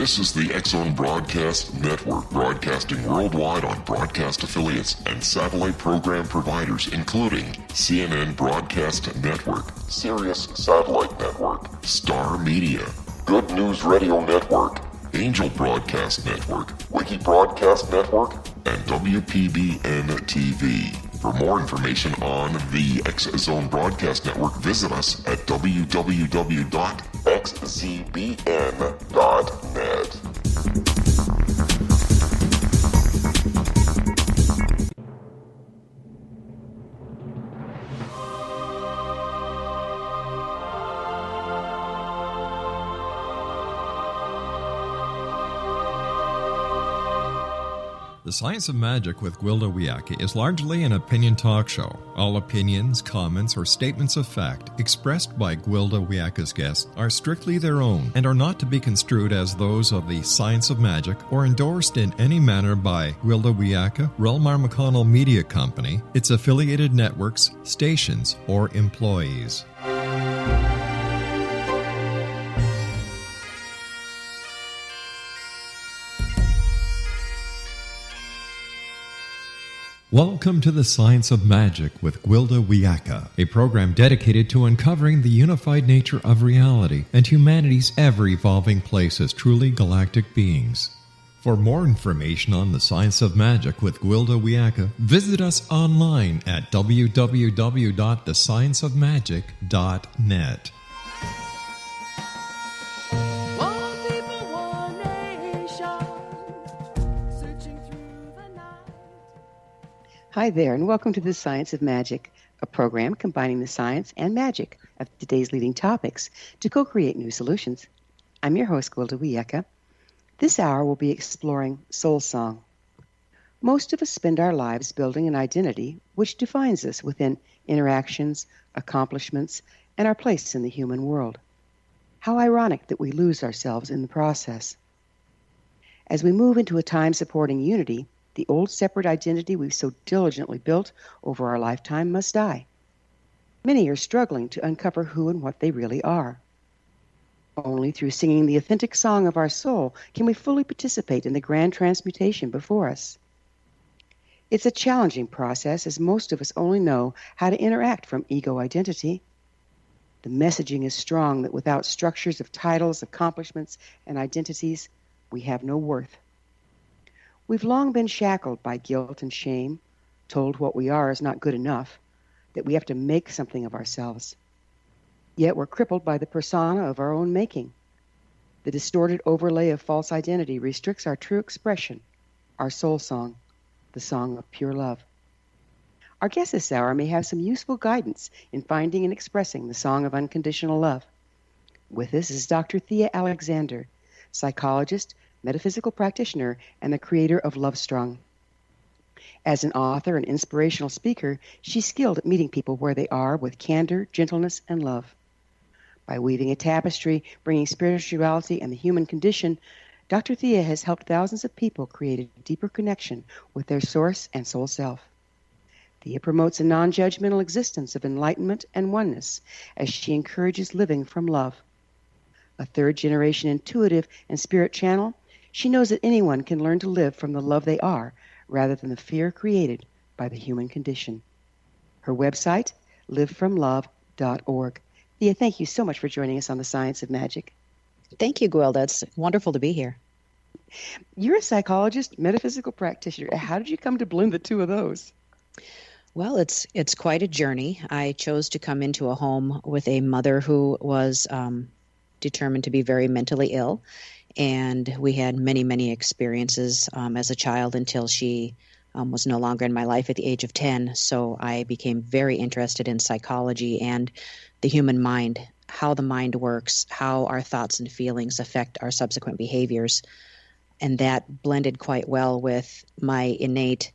This is the X-Zone Broadcast Network, broadcasting worldwide on broadcast affiliates and satellite program providers, including CNN Broadcast Network, Sirius Satellite Network, Star Media, Good News Radio Network, Angel Broadcast Network, Wiki Broadcast Network, and WPBN TV. For more information on the X-Zone Broadcast Network, visit us at www.xzbn.net. The Science of Magic with Gwilda Wiyaka is largely an opinion talk show. All opinions, comments, or statements of fact expressed by Gwilda Wiyaka's guests are strictly their own and are not to be construed as those of the Science of Magic or endorsed in any manner by Gwilda Wiyaka, Relmar McConnell Media Company, its affiliated networks, stations, or employees. Welcome to the Science of Magic with Gwilda Wiyaka, a program dedicated to uncovering the unified nature of reality and humanity's ever-evolving place as truly galactic beings. For more information on the Science of Magic with Gwilda Wiyaka, visit us online at www.thescienceofmagic.net. Hi there, and welcome to the Science of Magic, a program combining the science and magic of today's leading topics to co-create new solutions. I'm your host, Gwilda Wiyaka. This hour we'll be exploring soul song. Most of us spend our lives building an identity which defines us within interactions, accomplishments, and our place in the human world. How ironic that we lose ourselves in the process. As we move into a time supporting unity, the old separate identity we've so diligently built over our lifetime must die. Many are struggling to uncover who and what they really are. Only through singing the authentic song of our soul can we fully participate in the grand transmutation before us. It's a challenging process, as most of us only know how to interact from ego identity. The messaging is strong that without structures of titles, accomplishments, and identities, we have no worth. We've long been shackled by guilt and shame, told what we are is not good enough, that we have to make something of ourselves. Yet we're crippled by the persona of our own making. The distorted overlay of false identity restricts our true expression, our soul song, the song of pure love. Our guest this hour may have some useful guidance in finding and expressing the song of unconditional love. With us is Dr. Thea Alexander, psychologist, metaphysical practitioner, and the creator of Love Strong. As an author and inspirational speaker, she's skilled at meeting people where they are with candor, gentleness, and love. By weaving a tapestry, bringing spirituality and the human condition, Dr. Thea has helped thousands of people create a deeper connection with their source and soul self. Thea promotes a nonjudgmental existence of enlightenment and oneness as she encourages living from love. A third-generation intuitive and spirit channel, she knows that anyone can learn to live from the love they are rather than the fear created by the human condition. Her website, livefromlove.org. Thea, thank you so much for joining us on the Science of Magic. Thank you, Gwilda. It's wonderful to be here. You're a psychologist, metaphysical practitioner. How did you come to blend the two of those? Well, it's quite a journey. I chose to come into a home with a mother who was determined to be very mentally ill. And we had many, many experiences as a child until she was no longer in my life at the age of 10. So I became very interested in psychology and the human mind, how the mind works, how our thoughts and feelings affect our subsequent behaviors. And that blended quite well with my innate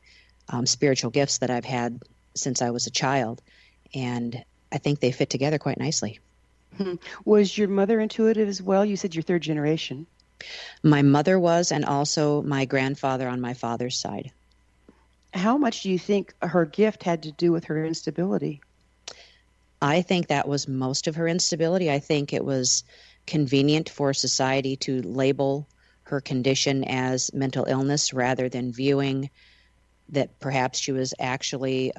spiritual gifts that I've had since I was a child. And I think they fit together quite nicely. Was your mother intuitive as well? You said you're third generation. My mother was, and also my grandfather on my father's side. How much do you think her gift had to do with her instability? I think that was most of her instability. I think it was convenient for society to label her condition as mental illness rather than viewing that perhaps she was actually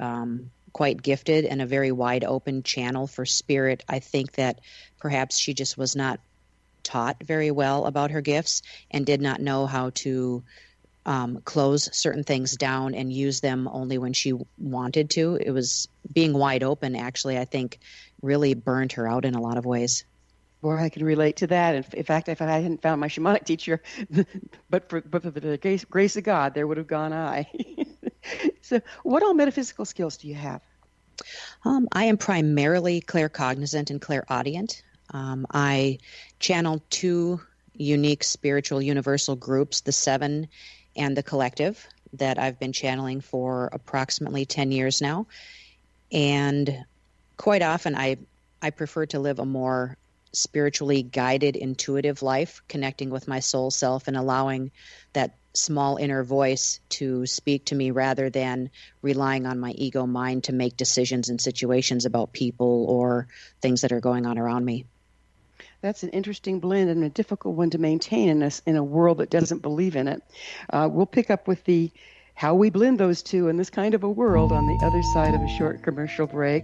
quite gifted and a very wide open channel for spirit. I think that perhaps she just was not taught very well about her gifts and did not know how to close certain things down and use them only when she wanted to. It was being wide open, actually, I think, really burned her out in a lot of ways. Boy, I can relate to that. In fact, if I hadn't found my shamanic teacher, but for the grace of God, there would have gone I. So what all metaphysical skills do you have? I am primarily claircognizant and clairaudient. I channel two unique spiritual universal groups, the Seven and the Collective, that I've been channeling for approximately 10 years now. And quite often I prefer to live a more spiritually guided, intuitive life, connecting with my soul self and allowing that small inner voice to speak to me rather than relying on my ego mind to make decisions in situations about people or things that are going on around me. That's an interesting blend and a difficult one to maintain in a world that doesn't believe in it. We'll pick up with how we blend those two in this kind of a world on the other side of a short commercial break.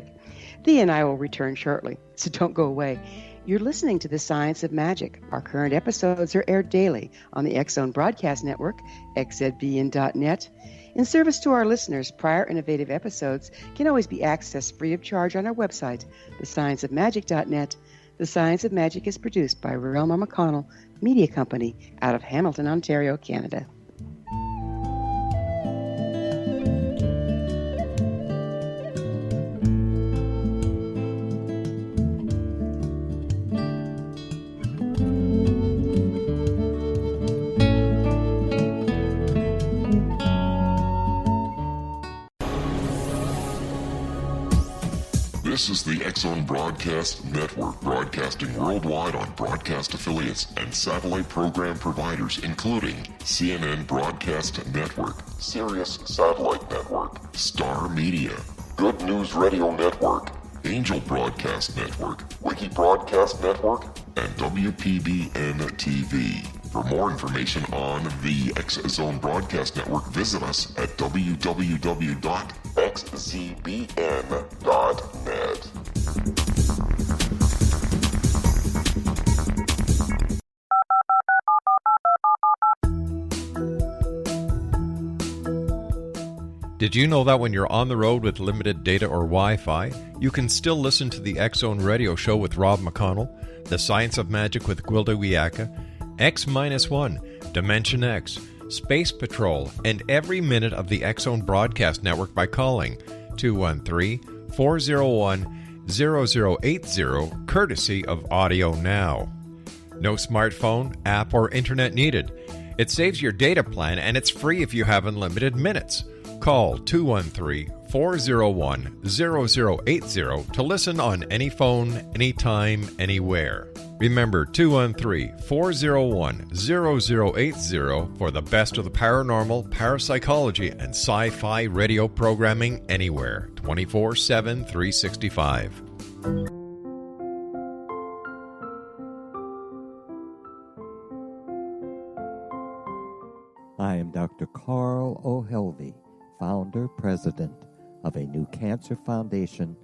Thea and I will return shortly, so don't go away. You're listening to The Science of Magic. Our current episodes are aired daily on the X-Zone Broadcast Network, xzbn.net. In service to our listeners, prior innovative episodes can always be accessed free of charge on our website, thescienceofmagic.net. The Science of Magic is produced by Realma McConnell Media Company out of Hamilton, Ontario, Canada. This is the X-Zone Broadcast Network, broadcasting worldwide on broadcast affiliates and satellite program providers, including CNN Broadcast Network, Sirius Satellite Network, Star Media, Good News Radio Network, Angel Broadcast Network, Wiki Broadcast Network, and WPBN TV. For more information on the X-Zone Broadcast Network, visit us at www.xzbn.net. Did you know that when you're on the road with limited data or Wi-Fi, you can still listen to the X-Zone Radio Show with Rob McConnell, The Science of Magic with Gwilda Wiyaka, X-1, Dimension X, Space Patrol, and every minute of the X-Zone Broadcast Network by calling 213-401-0080, courtesy of Audio Now. No smartphone, app, or internet needed. It saves your data plan, and it's free if you have unlimited minutes. Call 213-401-0080 to listen on any phone, anytime, anywhere. Remember 213-401-0080 for the best of the paranormal, parapsychology, and sci-fi radio programming anywhere, 24/7, 365. I am Dr. Carl O'Helvey, founder, president of a new cancer foundation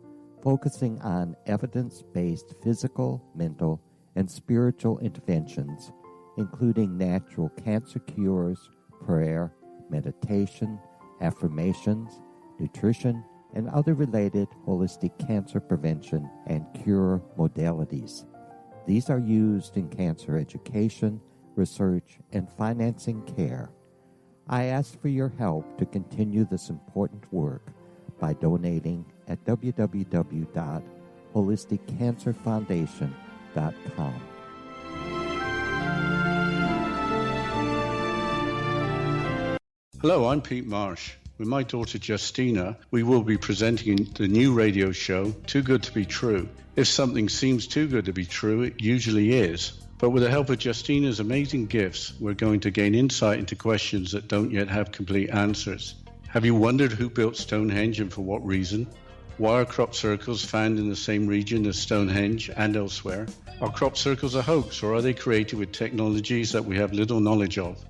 focusing on evidence-based physical, mental, and spiritual interventions, including natural cancer cures, prayer, meditation, affirmations, nutrition, and other related holistic cancer prevention and cure modalities. These are used in cancer education, research, and financing care. I ask for your help to continue this important work by donating at www.holisticcancerfoundation.com. Hello, I'm Pete Marsh. With my daughter Justina, we will be presenting the new radio show, Too Good to Be True. If something seems too good to be true, it usually is. But with the help of Justina's amazing gifts, we're going to gain insight into questions that don't yet have complete answers. Have you wondered who built Stonehenge and for what reason? Why are crop circles found in the same region as Stonehenge and elsewhere? Are crop circles a hoax, or are they created with technologies that we have little knowledge of?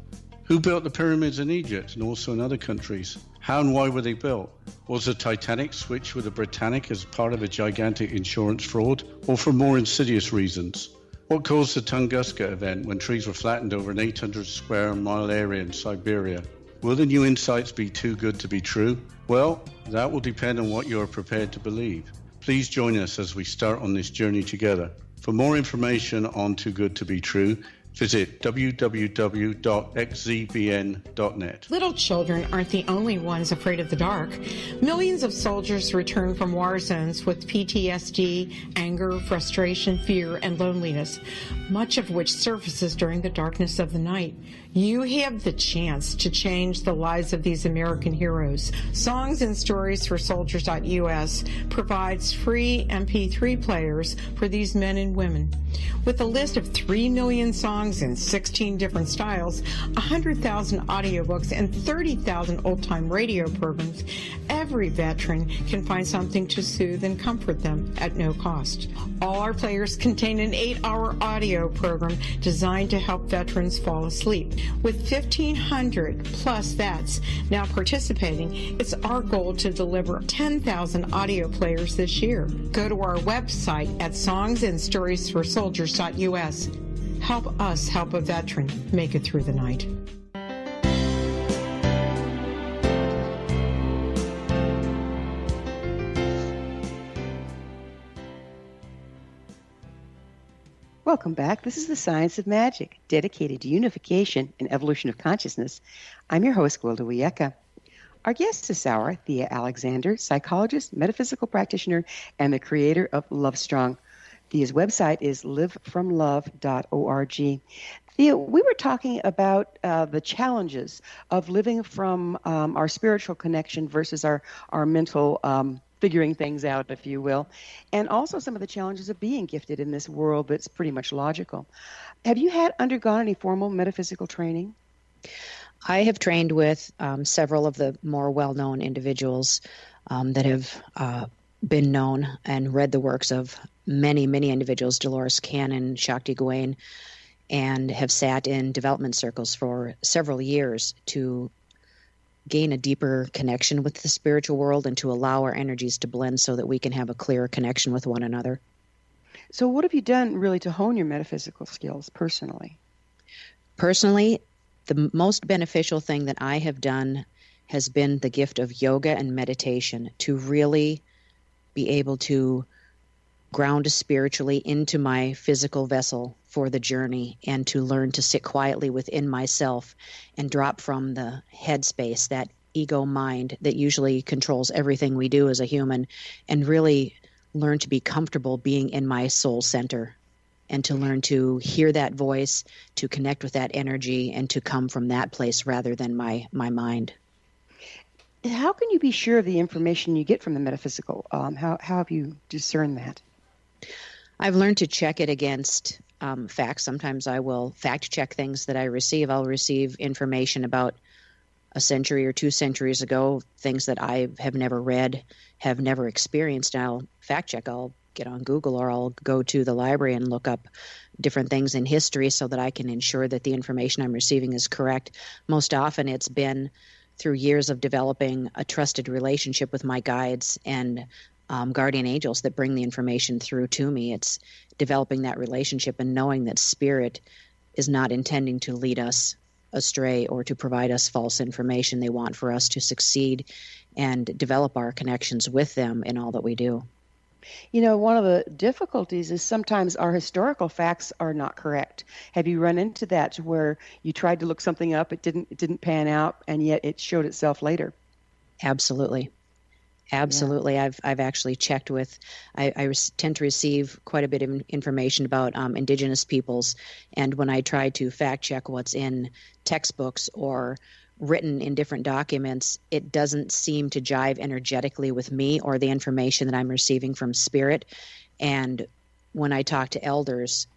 Who built the pyramids in Egypt and also in other countries? How and why were they built? Was the Titanic switched with the Britannic as part of a gigantic insurance fraud, or for more insidious reasons? What caused the Tunguska event when trees were flattened over an 800 square mile area in Siberia? Will the new insights be too good to be true? Well, that will depend on what you are prepared to believe. Please join us as we start on this journey together. For more information on Too Good to Be True, visit www.xzbn.net. Little children aren't the only ones afraid of the dark. Millions of soldiers return from war zones with PTSD, anger, frustration, fear, and loneliness, much of which surfaces during the darkness of the night. You have the chance to change the lives of these American heroes. Songs and Stories for Soldiers.us provides free MP3 players for these men and women. With a list of 3 million songs in 16 different styles, 100,000 audiobooks, and 30,000 old-time radio programs, every veteran can find something to soothe and comfort them at no cost. All our players contain an 8-hour audio program designed to help veterans fall asleep. With 1,500 plus vets now participating, it's our goal to deliver 10,000 audio players this year. Go to our website at songsandstoriesforsoldiers.us. Help us help a veteran make it through the night. Welcome back. This is the Science of Magic, dedicated to unification and evolution of consciousness. I'm your host, Gwilda Wiyaka. Our guest this hour, Thea Alexander, psychologist, metaphysical practitioner, and the creator of Love Strong. Thea's website is livefromlove.org. Thea, we were talking about the challenges of living from our spiritual connection versus our mental figuring things out, if you will, and also some of the challenges of being gifted in this world that's pretty much logical. Have you undergone any formal metaphysical training? I have trained with several of the more well-known individuals that have been known and read the works of many, many individuals, Dolores Cannon, Shakti Gawain, and have sat in development circles for several years to gain a deeper connection with the spiritual world and to allow our energies to blend so that we can have a clearer connection with one another. So what have you done really to hone your metaphysical skills personally? Personally, the most beneficial thing that I have done has been the gift of yoga and meditation, to really be able to ground spiritually into my physical vessel for the journey, and to learn to sit quietly within myself and drop from the headspace, that ego mind that usually controls everything we do as a human, and really learn to be comfortable being in my soul center, and to learn to hear that voice, to connect with that energy, and to come from that place rather than my mind. How can you be sure of the information you get from the metaphysical? How have you discerned that? I've learned to check it against facts. Sometimes I will fact check things that I receive. I'll receive information about a century or 2 centuries ago, things that I have never read, have never experienced. And I'll fact check. I'll get on Google, or I'll go to the library and look up different things in history so that I can ensure that the information I'm receiving is correct. Most often it's been through years of developing a trusted relationship with my guides and guardian angels that bring the information through to me. It's developing that relationship and knowing that Spirit is not intending to lead us astray or to provide us false information. They want for us to succeed and develop our connections with them in all that we do. You know, one of the difficulties is sometimes our historical facts are not correct. Have you run into that, where you tried to look something up, it didn't pan out, and yet it showed itself later? Absolutely. Absolutely. Yeah. I've actually checked with, I tend to receive quite a bit of information about indigenous peoples, and when I try to fact check what's in textbooks or written in different documents, it doesn't seem to jive energetically with me or the information that I'm receiving from Spirit. And when I talk to elders,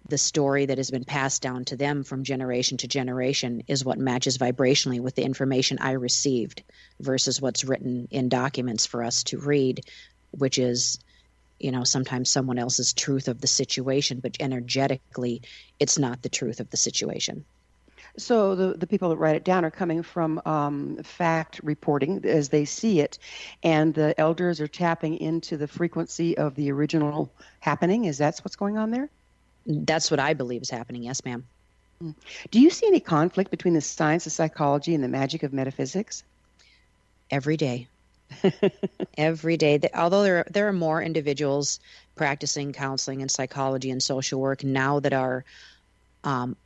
the story that has been passed down to them from generation to generation is what matches vibrationally with the information I received versus what's written in documents for us to read, which is, sometimes someone else's truth of the situation, but energetically, it's not the truth of the situation. So the people that write it down are coming from fact reporting as they see it, and the elders are tapping into the frequency of the original happening. Is that what's going on there? That's what I believe is happening. Yes, ma'am. Do you see any conflict between the science of psychology and the magic of metaphysics? Every day. Every day. Although there are more individuals practicing counseling and psychology and social work now that are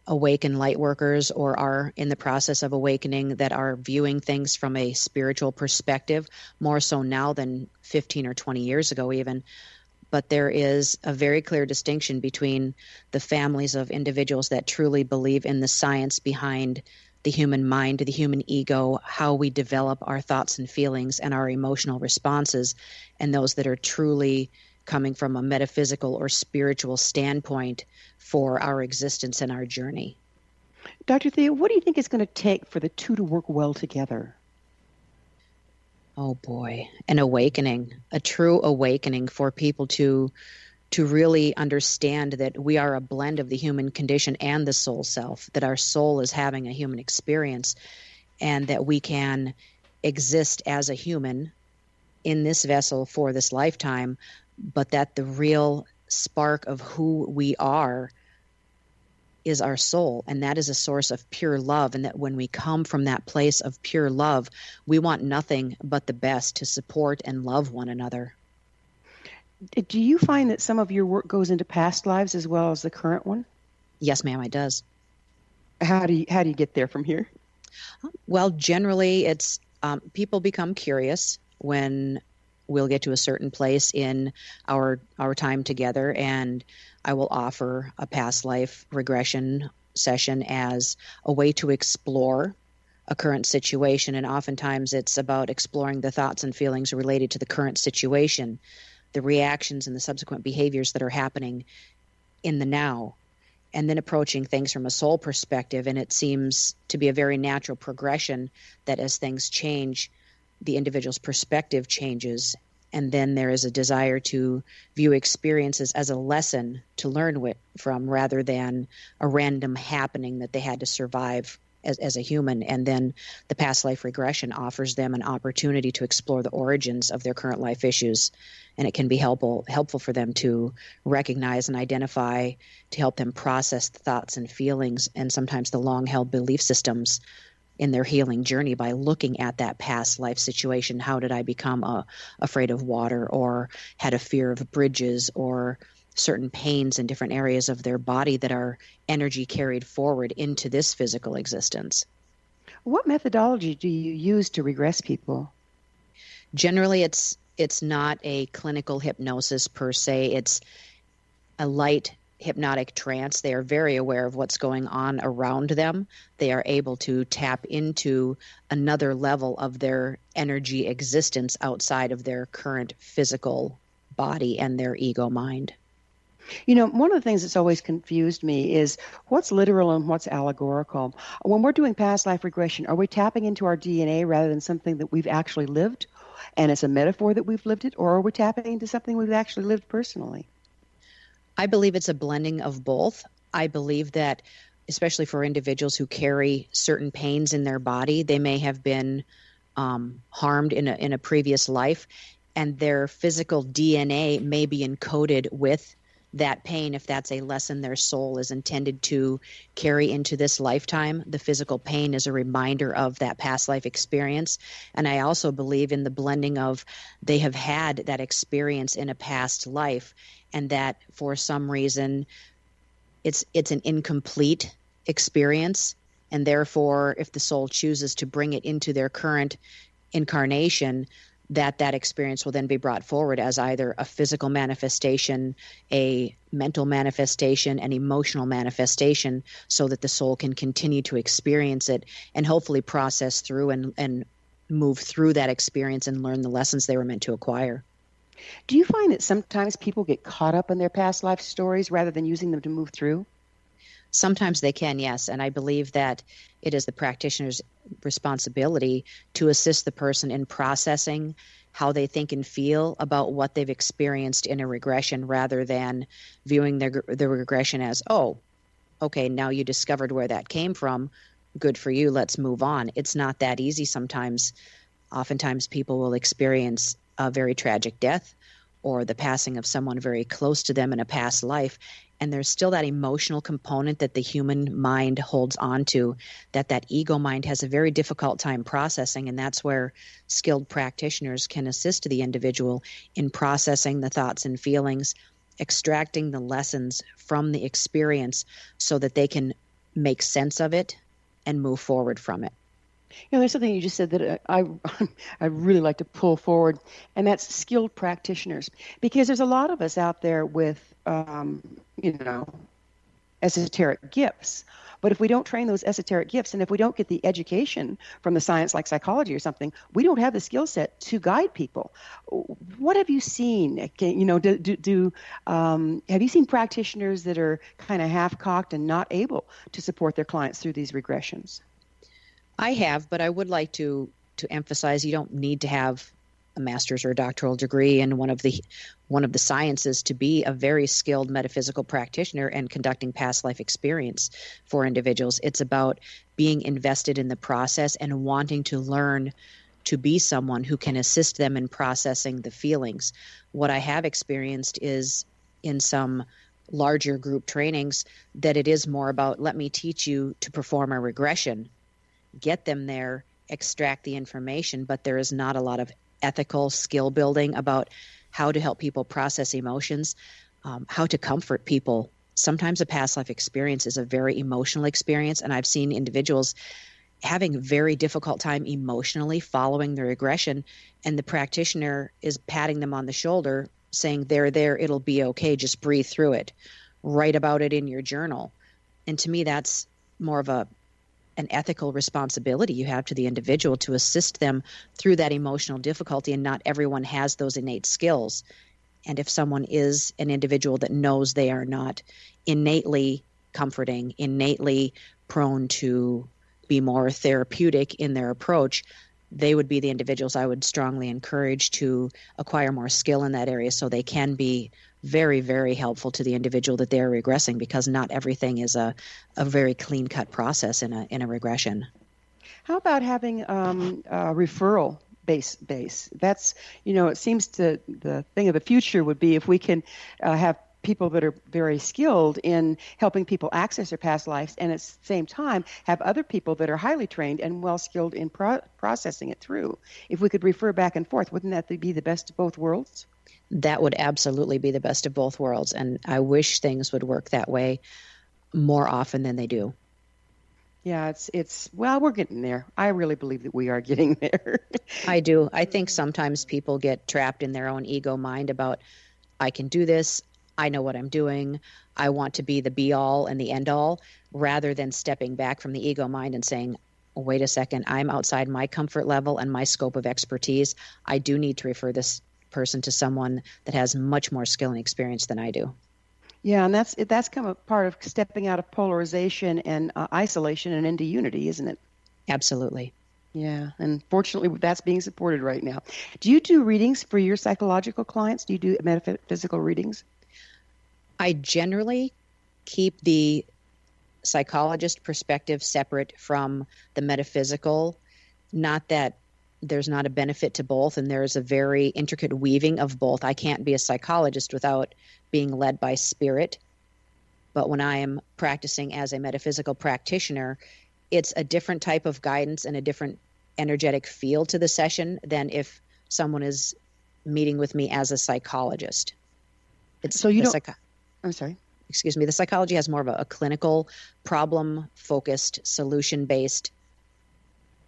awakened light workers or are in the process of awakening, that are viewing things from a spiritual perspective, more so now than 15 or 20 years ago even. But there is a very clear distinction between the families of individuals that truly believe in the science behind the human mind, the human ego, how we develop our thoughts and feelings and our emotional responses, and those that are truly coming from a metaphysical or spiritual standpoint for our existence and our journey. Dr. Thea, what do you think it's going to take for the two to work well together? Oh boy, an awakening, a true awakening for people to really understand that we are a blend of the human condition and the soul self, that our soul is having a human experience, and that we can exist as a human in this vessel for this lifetime, but that the real spark of who we are is our soul, and that is a source of pure love, and that when we come from that place of pure love, we want nothing but the best to support and love one another. Do you find that some of your work goes into past lives as well as the current one? Yes, ma'am, it does. How do you get there from here? Well, generally, it's people become curious when we'll get to a certain place in our time together, and I will offer a past life regression session as a way to explore a current situation. And oftentimes it's about exploring the thoughts and feelings related to the current situation, the reactions and the subsequent behaviors that are happening in the now, and then approaching things from a soul perspective. And it seems to be a very natural progression that as things change, the individual's perspective changes. And then there is a desire to view experiences as a lesson to learn from, rather than a random happening that they had to survive as a human. And then the past life regression offers them an opportunity to explore the origins of their current life issues. And it can be helpful for them to recognize and identify, to help them process the thoughts and feelings and sometimes the long-held belief systems in their healing journey by looking at that past life situation. How did I become afraid of water, or had a fear of bridges, or certain pains in different areas of their body that are energy carried forward into this physical existence? What methodology do you use to regress people? Generally, it's not a clinical hypnosis per se. It's a light hypnotic trance. They are very aware of what's going on around them. They are able to tap into another level of their energy existence outside of their current physical body and their ego mind. One of the things that's always confused me is what's literal and what's allegorical. When we're doing past life regression, are we tapping into our DNA rather than something that we've actually lived, and it's a metaphor that we've lived it, or are we tapping into something we've actually lived personally? I believe it's a blending of both. I believe that, especially for individuals who carry certain pains in their body, they may have been harmed in a previous life, and their physical DNA may be encoded with that pain. If that's a lesson their soul is intended to carry into this lifetime, the physical pain is a reminder of that past life experience. And I also believe in the blending of they have had that experience in a past life, and that for some reason it's an incomplete experience, and therefore if the soul chooses to bring it into their current incarnation, that experience will then be brought forward as either a physical manifestation, a mental manifestation, an emotional manifestation, so that the soul can continue to experience it and hopefully process through and move through that experience and learn the lessons they were meant to acquire. Do you find that sometimes people get caught up in their past life stories rather than using them to move through? Sometimes they can, yes. And I believe that it is the practitioner's responsibility to assist the person in processing how they think and feel about what they've experienced in a regression, rather than viewing the regression as, oh, okay, now you discovered where that came from. Good for you. Let's move on. It's not that easy sometimes. Oftentimes people will experience a very tragic death or the passing of someone very close to them in a past life. And there's still that emotional component that the human mind holds on to, that ego mind has a very difficult time processing. And that's where skilled practitioners can assist the individual in processing the thoughts and feelings, extracting the lessons from the experience so that they can make sense of it and move forward from it. There's something you just said that I really like to pull forward, and that's skilled practitioners. Because there's a lot of us out there with, esoteric gifts. But if we don't train those esoteric gifts, and if we don't get the education from the science like psychology or something, we don't have the skill set to guide people. What have you seen? Have you seen practitioners that are kind of half-cocked and not able to support their clients through these regressions? I have, but I would like to emphasize you don't need to have a master's or a doctoral degree in one of the sciences to be a very skilled metaphysical practitioner and conducting past life experience for individuals. It's about being invested in the process and wanting to learn to be someone who can assist them in processing the feelings. What I have experienced is in some larger group trainings that it is more about, let me teach you to perform a regression, get them there, extract the information, but there is not a lot of ethical skill building about how to help people process emotions, how to comfort people. Sometimes a past life experience is a very emotional experience, and I've seen individuals having a very difficult time emotionally following the regression, and the practitioner is patting them on the shoulder saying, there, it'll be okay, just breathe through it, write about it in your journal. And to me, that's more of an ethical responsibility you have to the individual to assist them through that emotional difficulty, and not everyone has those innate skills. And if someone is an individual that knows they are not innately comforting, innately prone to be more therapeutic in their approach, they would be the individuals I would strongly encourage to acquire more skill in that area so they can be very, very helpful to the individual that they're regressing, because not everything is a very clean-cut process in a regression. How about having a referral base? That's, it seems to the thing of the future would be if we can have people that are very skilled in helping people access their past lives, and at the same time have other people that are highly trained and well skilled in processing it through. If we could refer back and forth, wouldn't that be the best of both worlds? That would absolutely be the best of both worlds, and I wish things would work that way more often than they do. Yeah, well, we're getting there. I really believe that we are getting there. I do. I think sometimes people get trapped in their own ego mind about, I can do this, I know what I'm doing, I want to be the be-all and the end-all, rather than stepping back from the ego mind and saying, wait a second, I'm outside my comfort level and my scope of expertise. I do need to refer this person to someone that has much more skill and experience than I do. Yeah, and that's come a part of stepping out of polarization and isolation and into unity, isn't it? Absolutely. Yeah, and fortunately that's being supported right now. Do you do readings for your psychological clients? Do you do metaphysical readings? I generally keep the psychologist perspective separate from the metaphysical. Not that there's not a benefit to both, and there's a very intricate weaving of both. I can't be a psychologist without being led by spirit. But when I am practicing as a metaphysical practitioner, it's a different type of guidance and a different energetic feel to the session than if someone is meeting with me as a psychologist. So you don't... I'm sorry. Excuse me. The psychology has more of a clinical, problem-focused, solution-based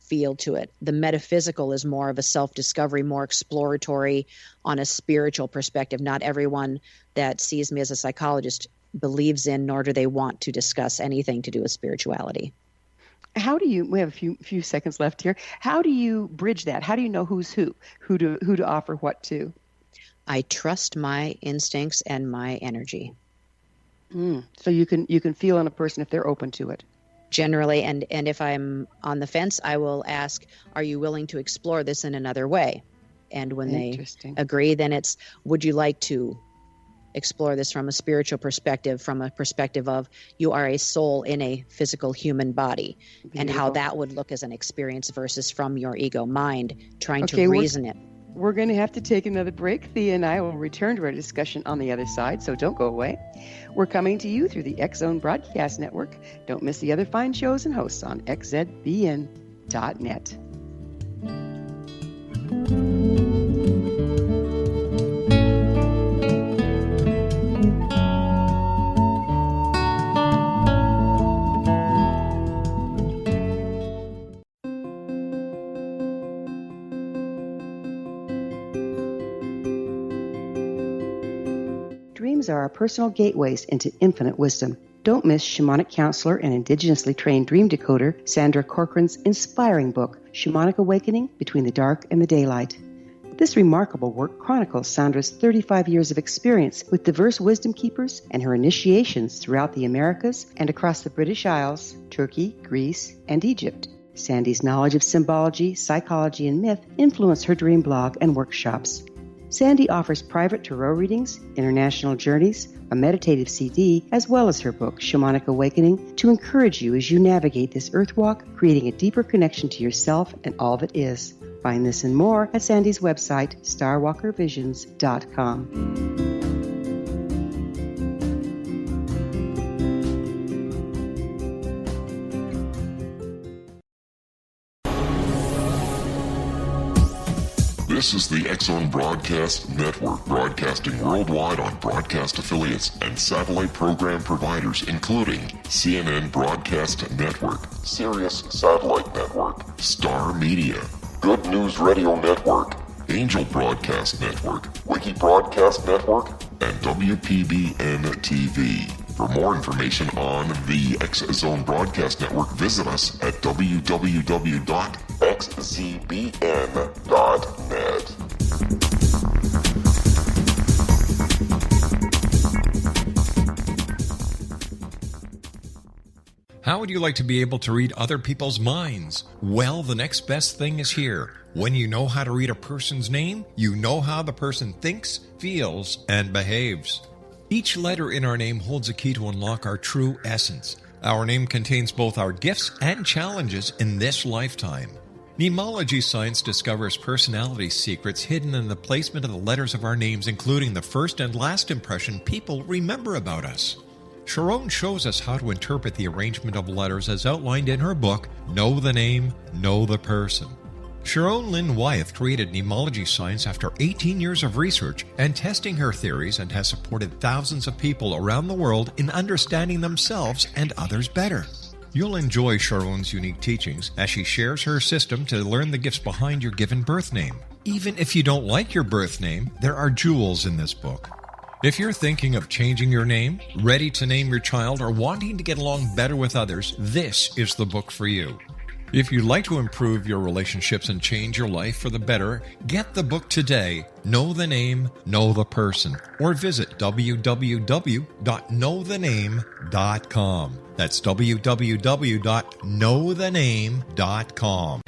feel to it. The metaphysical is more of a self-discovery, more exploratory on a spiritual perspective. Not everyone that sees me as a psychologist believes in, nor do they want to discuss anything to do with spirituality. How do you, we have a few seconds left here, how do you bridge that? How do you know who's who to offer what to? I trust my instincts and my energy. So you can feel in a person if they're open to it. Generally, and if I'm on the fence, I will ask, are you willing to explore this in another way? And when they agree, then it's, would you like to explore this from a spiritual perspective, from a perspective of you are a soul in a physical human body, and how that would look as an experience versus from your ego mind trying to reason it. We're going to have to take another break. Thea and I will return to our discussion on the other side, so don't go away. We're coming to you through the X-Zone Broadcast Network. Don't miss the other fine shows and hosts on xzbn.net. Dreams are our personal gateways into infinite wisdom. Don't miss shamanic counselor and indigenously trained dream decoder Sandra Corcoran's inspiring book, Shamanic Awakening Between the Dark and the Daylight. This remarkable work chronicles Sandra's 35 years of experience with diverse wisdom keepers and her initiations throughout the Americas and across the British Isles, Turkey, Greece, and Egypt. Sandy's knowledge of symbology, psychology, and myth influence her dream blog and workshops. Sandy offers private tarot readings, international journeys, a meditative CD, as well as her book, Shamanic Awakening, to encourage you as you navigate this earth walk, creating a deeper connection to yourself and all that is. Find this and more at Sandy's website, starwalkervisions.com. This is the X-Zone Broadcast Network, broadcasting worldwide on broadcast affiliates and satellite program providers, including CNN Broadcast Network, Sirius Satellite Network, Star Media, Good News Radio Network, Angel Broadcast Network, Wiki Broadcast Network, and WPBN TV. For more information on the X-Zone Broadcast Network, visit us at www.xzbn.net. How would you like to be able to read other people's minds? Well, the next best thing is here. When you know how to read a person's name, you know how the person thinks, feels, and behaves. Each letter in our name holds a key to unlock our true essence. Our name contains both our gifts and challenges in this lifetime. Mnemology science discovers personality secrets hidden in the placement of the letters of our names, including the first and last impression people remember about us. Sharon shows us how to interpret the arrangement of letters as outlined in her book, Know the Name, Know the Person. Sharon Lynn Wyeth created mnemology science after 18 years of research and testing her theories, and has supported thousands of people around the world in understanding themselves and others better. You'll enjoy Sharon's unique teachings as she shares her system to learn the gifts behind your given birth name. Even if you don't like your birth name, there are jewels in this book. If you're thinking of changing your name, ready to name your child, or wanting to get along better with others, this is the book for you. If you'd like to improve your relationships and change your life for the better, get the book today, Know the Name, Know the Person, or visit www.knowthename.com. That's www.knowthename.com.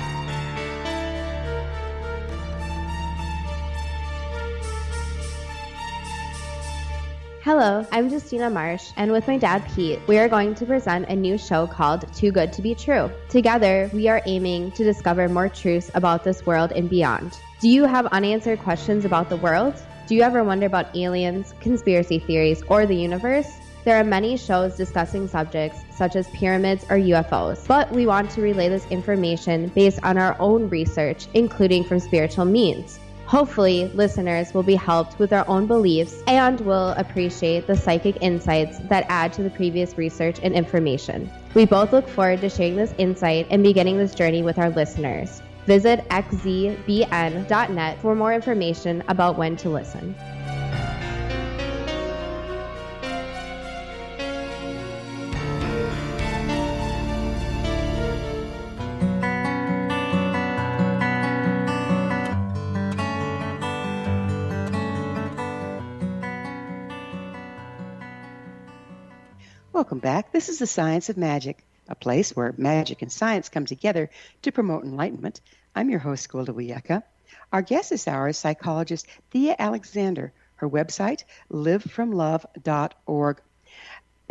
Hello, I'm Justina Marsh, and with my dad Pete, we are going to present a new show called Too Good to Be True. Together, we are aiming to discover more truths about this world and beyond. Do you have unanswered questions about the world? Do you ever wonder about aliens, conspiracy theories, or the universe? There are many shows discussing subjects such as pyramids or UFOs, but we want to relay this information based on our own research, including from spiritual means. Hopefully, listeners will be helped with their own beliefs and will appreciate the psychic insights that add to the previous research and information. We both look forward to sharing this insight and beginning this journey with our listeners. Visit xzbn.net for more information about when to listen. Welcome back. This is the Science of Magic, a place where magic and science come together to promote enlightenment. I'm your host, Gwilda Wiyaka. Our guest this hour is psychologist Thea Alexander. Her website, livefromlove.org.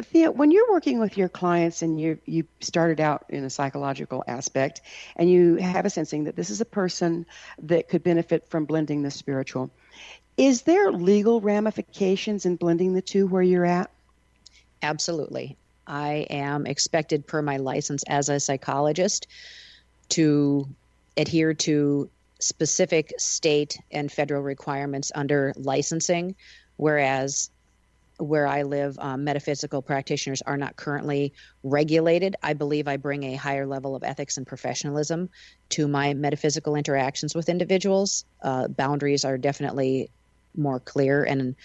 Thea, when you're working with your clients and you started out in a psychological aspect and you have a sensing that this is a person that could benefit from blending the spiritual, is there legal ramifications in blending the two where you're at? Absolutely. I am expected per my license as a psychologist to adhere to specific state and federal requirements under licensing, whereas where I live, metaphysical practitioners are not currently regulated. I believe I bring a higher level of ethics and professionalism to my metaphysical interactions with individuals. Boundaries are definitely more clear and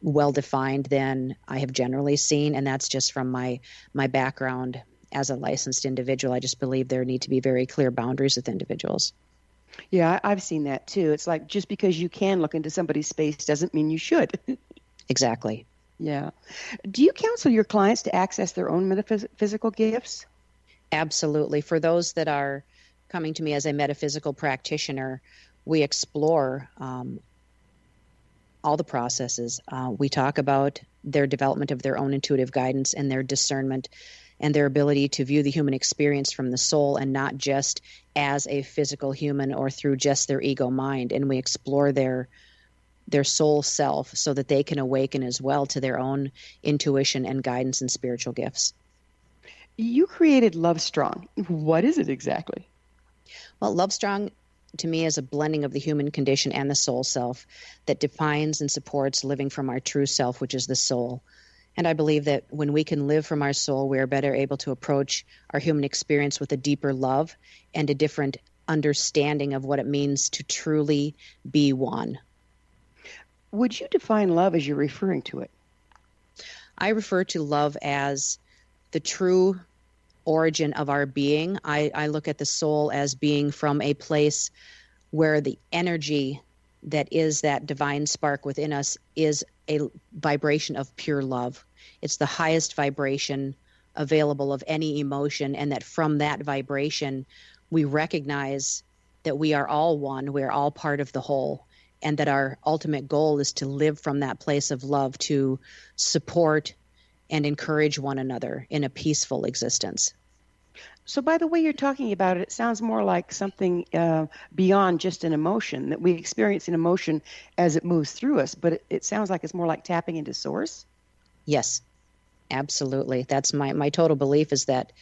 well-defined than I have generally seen, and that's just from my background as a licensed individual. I just believe there need to be very clear boundaries with individuals. Yeah, I've seen that too. It's like just because you can look into somebody's space doesn't mean you should. Exactly. Yeah. Do you counsel your clients to access their own metaphysical gifts? Absolutely. For those that are coming to me as a metaphysical practitioner, we explore all the processes. We talk about their development of their own intuitive guidance and their discernment and their ability to view the human experience from the soul and not just as a physical human or through just their ego mind. And we explore their soul self so that they can awaken as well to their own intuition and guidance and spiritual gifts. You created Love Strong. What is it exactly? Well, Love Strong to me is a blending of the human condition and the soul self that defines and supports living from our true self, which is the soul. And I believe that when we can live from our soul, we are better able to approach our human experience with a deeper love and a different understanding of what it means to truly be one. Would you define love as you're referring to it? I refer to love as the true origin of our being. I look at the soul as being from a place where the energy that is that divine spark within us is a vibration of pure love. It's the highest vibration available of any emotion, and that from that vibration, we recognize that we are all one, we are all part of the whole, and that our ultimate goal is to live from that place of love to support and encourage one another in a peaceful existence. So by the way you're talking about it, it sounds more like something beyond just an emotion, that we experience an emotion as it moves through us, but it sounds like it's more like tapping into source? Yes, absolutely. That's my total belief, is that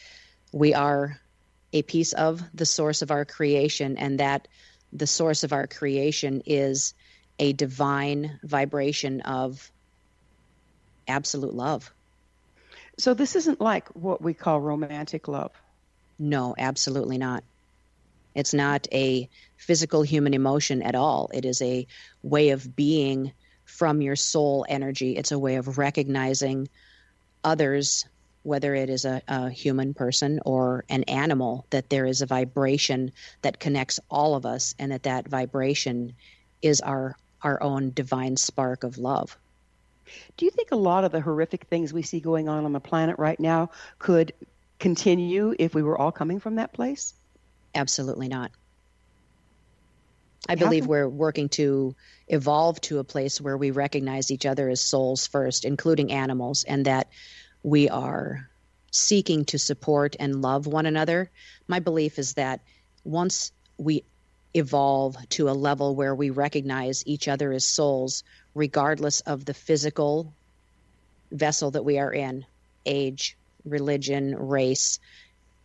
we are a piece of the source of our creation, and that the source of our creation is a divine vibration of absolute love. So this isn't like what we call romantic love? No, absolutely not. It's not a physical human emotion at all. It is a way of being from your soul energy. It's a way of recognizing others, whether it is a human person or an animal, that there is a vibration that connects all of us, and that vibration is our own divine spark of love. Do you think a lot of the horrific things we see going on the planet right now could continue if we were all coming from that place? Absolutely not. I believe we're working to evolve to a place where we recognize each other as souls first, including animals, and that we are seeking to support and love one another. My belief is that once we evolve to a level where we recognize each other as souls, regardless of the physical vessel that we are in, age, religion, race,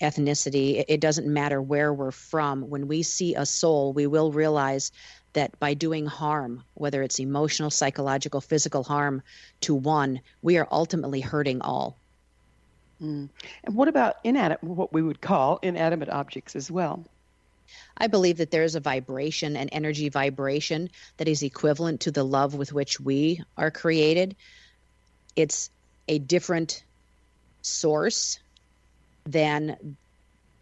ethnicity, it doesn't matter where we're from. When we see a soul, we will realize that by doing harm, whether it's emotional, psychological, physical harm to one, we are ultimately hurting all. And what about what we would call inanimate objects as well? I believe that there is a vibration, an energy vibration, that is equivalent to the love with which we are created. It's a different source than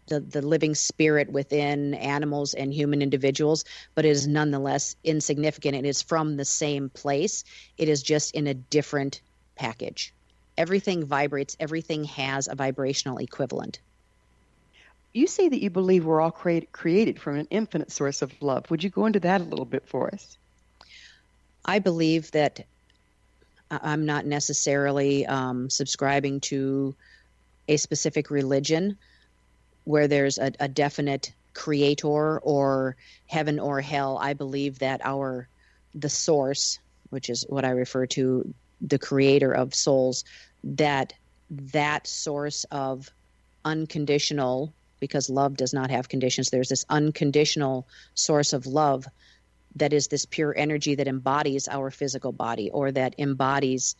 the living spirit within animals and human individuals, but it is nonetheless insignificant. It is from the same place. It is just in a different package. Everything vibrates. Everything has a vibrational equivalent. You say that you believe we're all created from an infinite source of love. Would you go into that a little bit for us? I believe that I'm not necessarily subscribing to a specific religion where there's a definite creator or heaven or hell. I believe that the source, which is what I refer to, the creator of souls, that source of unconditional, because love does not have conditions, there's this unconditional source of love that is this pure energy that embodies our physical body, or that embodies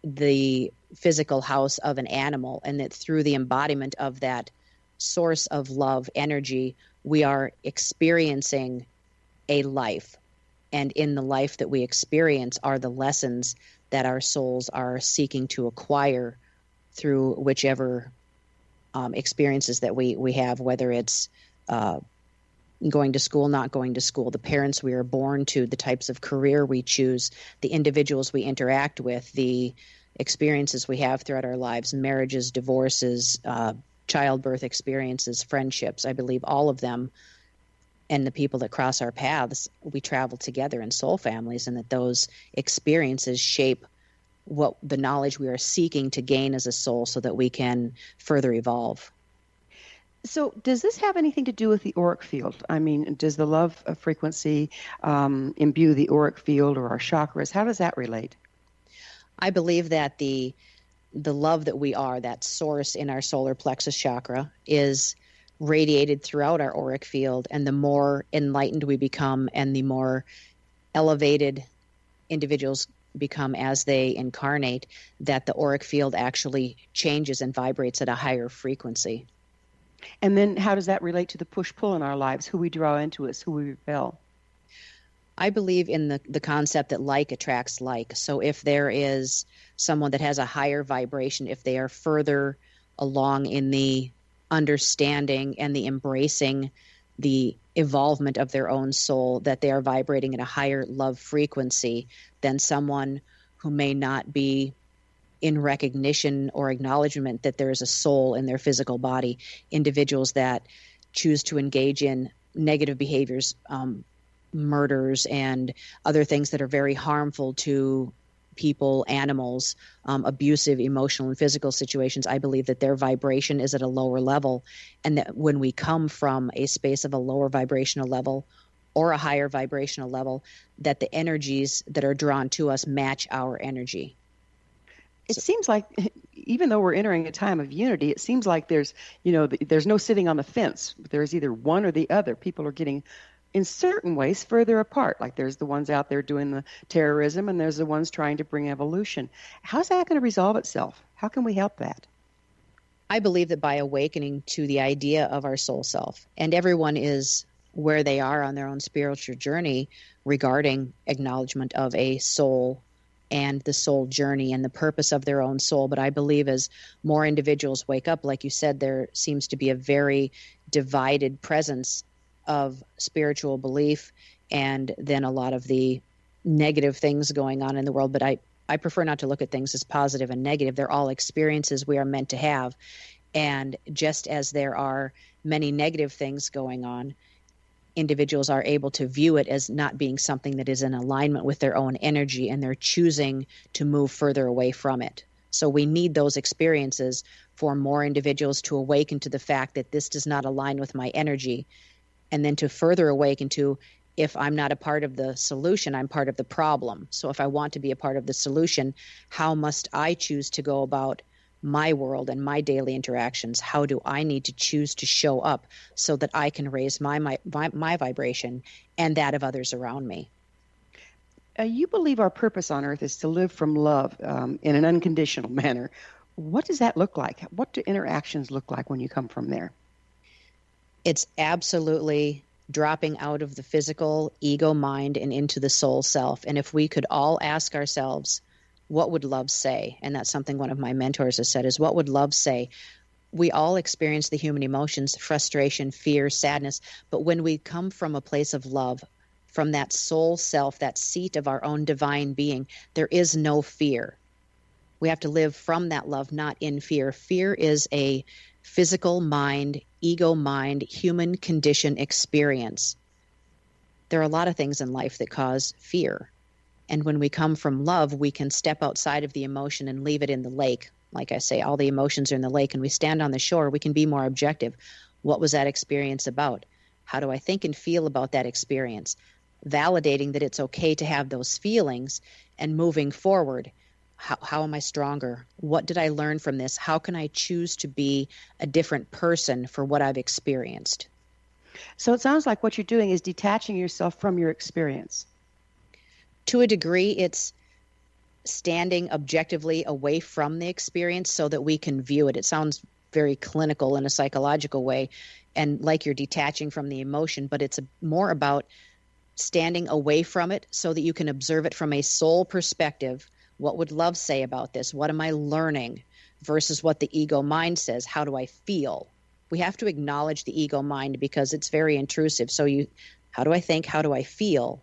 the physical house of an animal, and that through the embodiment of that source of love energy, we are experiencing a life. And in the life that we experience are the lessons that our souls are seeking to acquire through whichever experiences that we have, whether it's going to school, not going to school, the parents we are born to, the types of career we choose, the individuals we interact with, the experiences we have throughout our lives, marriages, divorces, childbirth experiences, friendships. I believe all of them, and the people that cross our paths, we travel together in soul families, and that those experiences shape what the knowledge we are seeking to gain as a soul so that we can further evolve. So does this have anything to do with the auric field? I mean, does the love frequency imbue the auric field or our chakras? How does that relate? I believe that the love that we are, that source in our solar plexus chakra, is radiated throughout our auric field, and the more enlightened we become and the more elevated individuals become as they incarnate, that the auric field actually changes and vibrates at a higher frequency. And then how does that relate to the push-pull in our lives, who we draw into us, who we repel? I believe in the concept that like attracts like. So if there is someone that has a higher vibration, if they are further along in the understanding and the embracing the evolvement of their own soul, that they are vibrating at a higher love frequency than someone who may not be in recognition or acknowledgement that there is a soul in their physical body. Individuals that choose to engage in negative behaviors, murders, and other things that are very harmful to people, animals, abusive emotional and physical situations. I believe that their vibration is at a lower level, and that when we come from a space of a lower vibrational level or a higher vibrational level, that the energies that are drawn to us match our energy. It seems like, even though we're entering a time of unity, it seems like there's no sitting on the fence. There's either one or the other. People are getting, in certain ways, further apart. Like there's the ones out there doing the terrorism, and there's the ones trying to bring evolution. How's that going to resolve itself? How can we help that? I believe that by awakening to the idea of our soul self, and everyone is where they are on their own spiritual journey regarding acknowledgement of a soul and the soul journey and the purpose of their own soul. But I believe as more individuals wake up, like you said, there seems to be a very divided presence of spiritual belief, and then a lot of the negative things going on in the world. But I prefer not to look at things as positive and negative. They're all experiences we are meant to have. And just as there are many negative things going on, individuals are able to view it as not being something that is in alignment with their own energy, and they're choosing to move further away from it. So we need those experiences for more individuals to awaken to the fact that this does not align with my energy, and then to further awaken to, if I'm not a part of the solution, I'm part of the problem. So if I want to be a part of the solution, how must I choose to go about my world and my daily interactions? How do I need to choose to show up so that I can raise my vibration and that of others around me? You believe our purpose on earth is to live from love in an unconditional manner. What does that look like? What do interactions look like when you come from there? It's absolutely dropping out of the physical ego mind and into the soul self. And if we could all ask ourselves, what would love say? And that's something one of my mentors has said, is what would love say? We all experience the human emotions, frustration, fear, sadness. But when we come from a place of love, from that soul self, that seat of our own divine being, there is no fear. We have to live from that love, not in fear. Fear is a physical mind, ego mind, human condition experience. There are a lot of things in life that cause fear. And when we come from love, we can step outside of the emotion and leave it in the lake. Like I say, all the emotions are in the lake, and we stand on the shore, we can be more objective. What was that experience about? How do I think and feel about that experience? Validating that it's okay to have those feelings and moving forward. How am I stronger? What did I learn from this? How can I choose to be a different person for what I've experienced? So it sounds like what you're doing is detaching yourself from your experience. To a degree, it's standing objectively away from the experience so that we can view it. It sounds very clinical in a psychological way, and like you're detaching from the emotion, but it's more about standing away from it so that you can observe it from a soul perspective. What would love say about this? What am I learning? Versus what the ego mind says. How do I feel? We have to acknowledge the ego mind because it's very intrusive. So how do I think? How do I feel?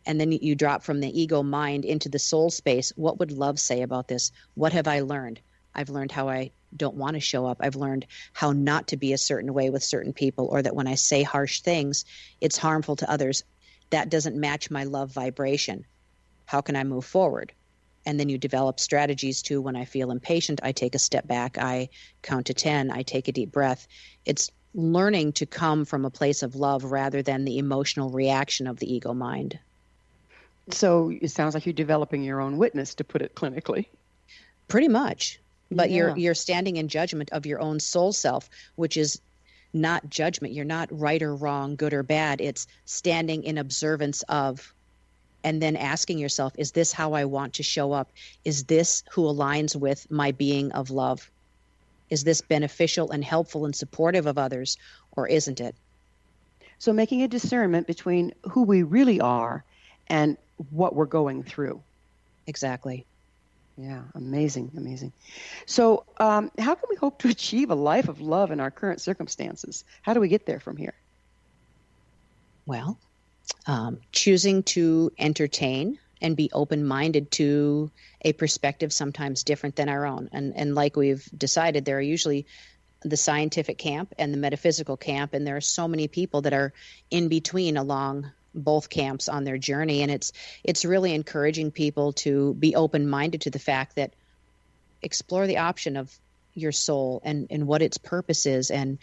And then you drop from the ego mind into the soul space. What would love say about this? What have I learned? I've learned how I don't want to show up. I've learned how not to be a certain way with certain people, or that when I say harsh things, it's harmful to others. That doesn't match my love vibration. How can I move forward? And then you develop strategies to, when I feel impatient, I take a step back, I count to 10, I take a deep breath. It's learning to come from a place of love rather than the emotional reaction of the ego mind. So it sounds like you're developing your own witness, to put it clinically. Pretty much. But Yeah. you're standing in judgment of your own soul self, which is not judgment. You're not right or wrong, good or bad. It's standing in observance of, and then asking yourself, is this how I want to show up? Is this who aligns with my being of love? Is this beneficial and helpful and supportive of others, or isn't it? So making a discernment between who we really are and what we're going through. Exactly. Yeah, amazing, amazing. So how can we hope to achieve a life of love in our current circumstances? How do we get there from here? Well, choosing to entertain and be open-minded to a perspective sometimes different than our own. And like we've decided, there are usually the scientific camp and the metaphysical camp, and there are so many people that are in between along both camps on their journey. And it's really encouraging people to be open-minded to the fact that explore the option of your soul and what its purpose is, and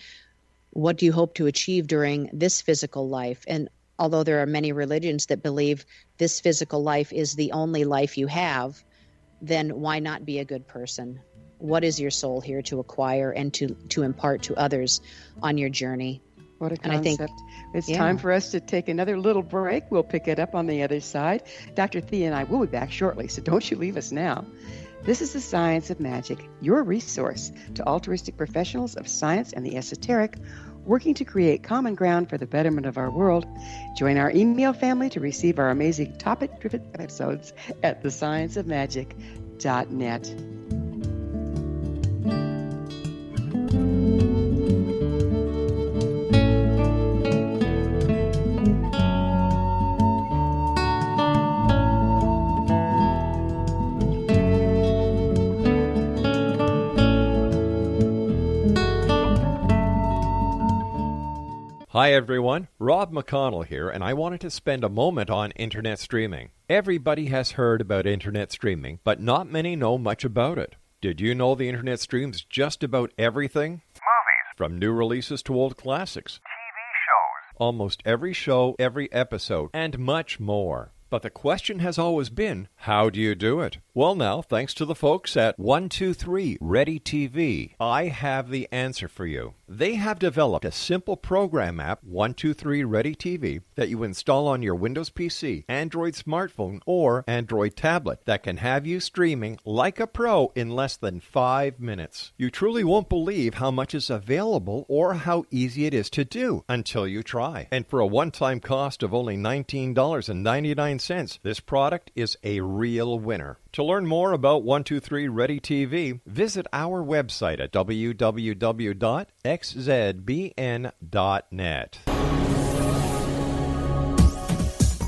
what do you hope to achieve during this physical life. And although there are many religions that believe this physical life is the only life you have, then why not be a good person? What is your soul here to acquire and to impart to others on your journey? What a concept. And I think it's time for us to take another little break. We'll pick it up on the other side. Dr. Thea and I will be back shortly, so don't you leave us now. This is the Science of Magic, your resource to altruistic professionals of science and the esoteric, working to create common ground for the betterment of our world. Join our email family to receive our amazing topic-driven episodes at thescienceofmagic.net. Hi everyone, Rob McConnell here, and I wanted to spend a moment on internet streaming. Everybody has heard about internet streaming, but not many know much about it. Did you know the internet streams just about everything? Movies. From new releases to old classics. TV shows. Almost every show, every episode, and much more. But the question has always been, how do you do it? Well now, thanks to the folks at 123 Ready TV, I have the answer for you. They have developed a simple program app, 123 Ready TV, that you install on your Windows PC, Android smartphone, or Android tablet that can have you streaming like a pro in less than 5 minutes. You truly won't believe how much is available or how easy it is to do until you try. And for a one-time cost of only $19.99, this product is a real winner. To learn more about 123 Ready TV, visit our website at www.xzbn.net.